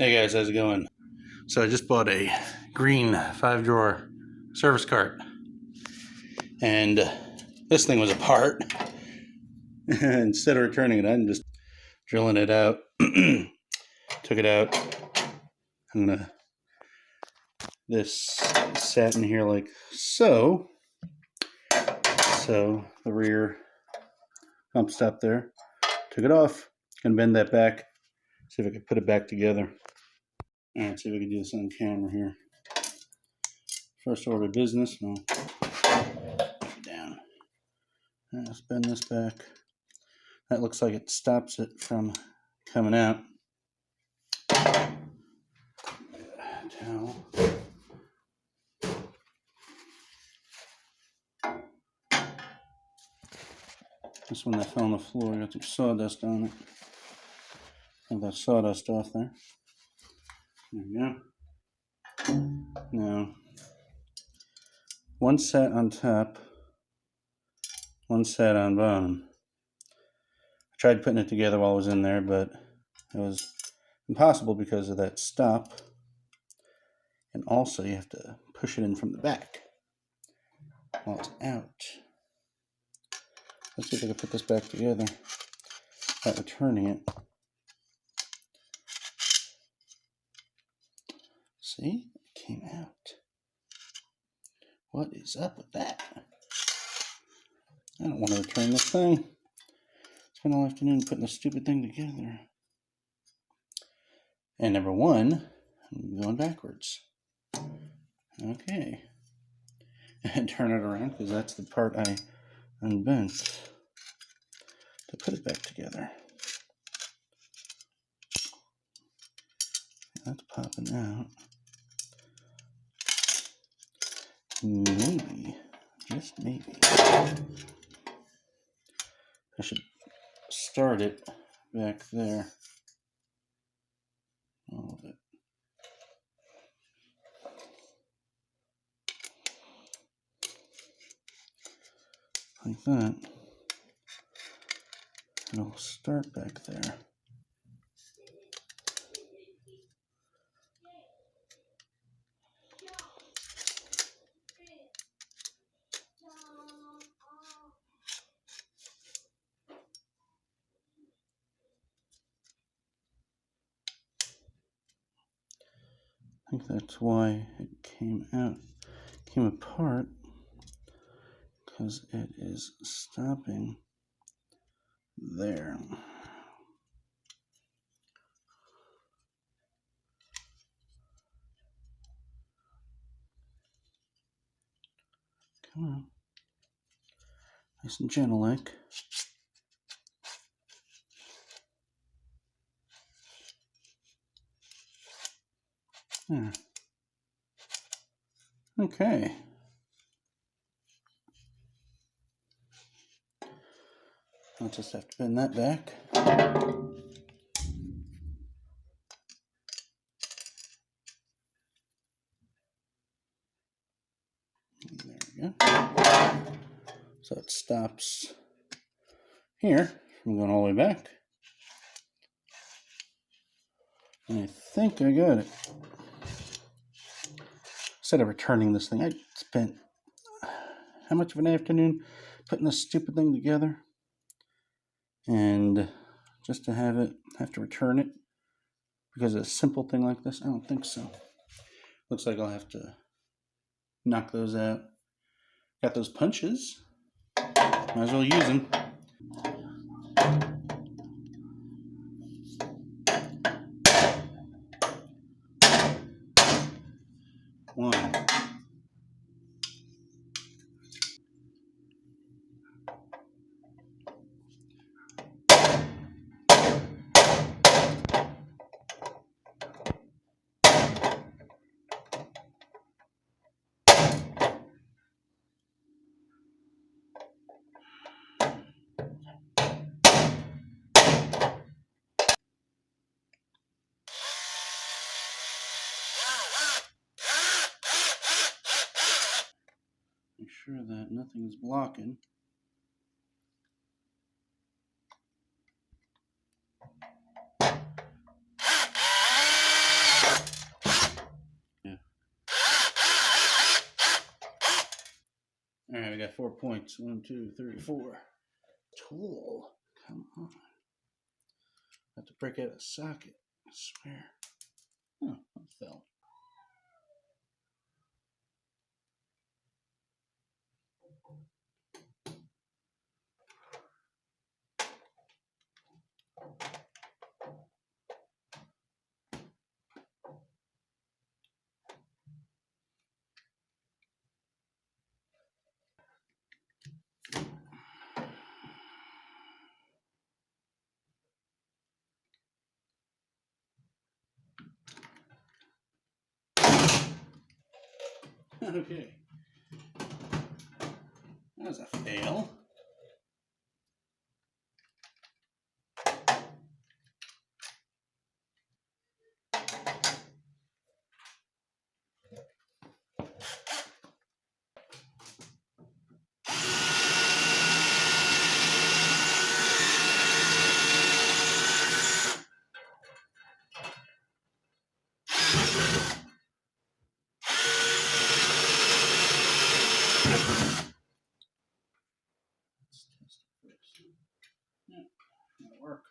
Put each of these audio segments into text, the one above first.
Hey guys, how's it going? So I just bought a green 5-drawer service cart, and this thing was apart. Instead of returning it, I'm just drilling it out. Took it out. This sat in here like so. So the rear pump stop there. Took it off. Gonna bend that back. See if I can put it back together. All right, see if we can do this on camera here. First order of business. No. Down. Let's bend this back. That looks like it stops it from coming out. Towel. This one that fell on the floor, got some sawdust on it. Have that sawdust off there. There we go. Now, one sat on top, one sat on bottom. I tried putting it together while I was in there, but it was impossible because of that stop. And also you have to push it in from the back while it's out. Let's see if I can put this back together without returning it. See, it came out. What is up with that? I don't want to return this thing. Spent all afternoon putting this stupid thing together. And number one, I'm going backwards. Okay. And turn it around because that's the part I unbent to put it back together. That's popping out. Maybe, just maybe, I should start it back there. All of it. Like that. It'll start back there. I think that's why it came apart, because it is stopping there. Come on. Nice and gentle like. There. Okay. I'll just have to bend that back. There we go. So it stops here from going all the way back. And I think I got it. Instead of returning this thing, I spent how much of an afternoon putting this stupid thing together? And just to have to return it because of a simple thing like this? I don't think so. Looks like I'll have to knock those out. Got those punches. Might as well use them. One. Make sure that nothing is blocking. All right, we got 4 points. 1, 2, 3, 4. Tool. Come on. I have to break out a socket. I swear. Oh, that fell. Okay. That was a fail. Yeah, that'll work.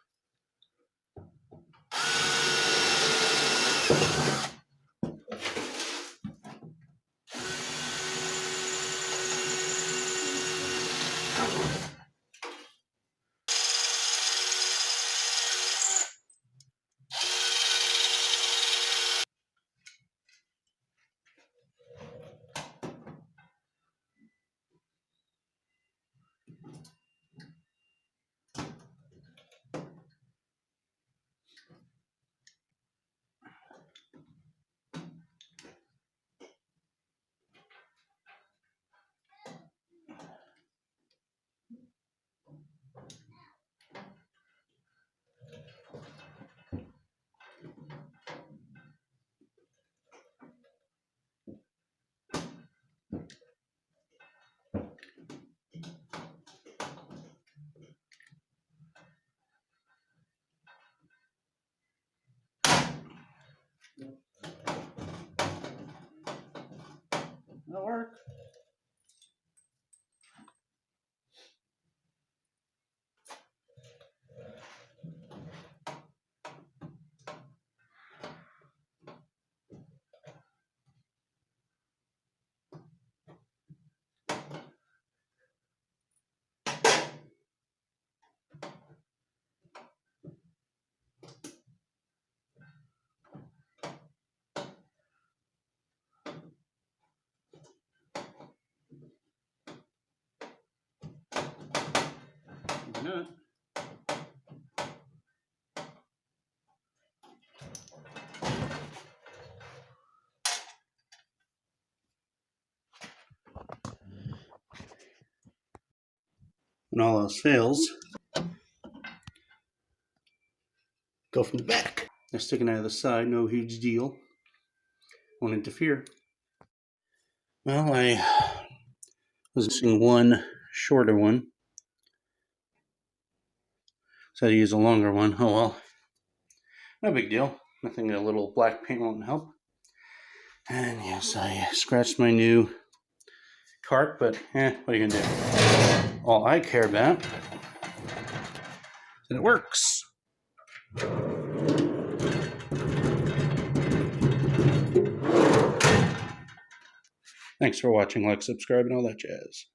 That'll work. Why not? When all else fails, go from the back. They're sticking out of the side, no huge deal. Won't interfere. Well, I was using one shorter one, so I use a longer one. Oh well, no big deal. Nothing a little black paint won't help. And yes, I scratched my new cart, but what are you gonna do? All I care about is that it works. Thanks for watching, like, subscribe, and all that jazz.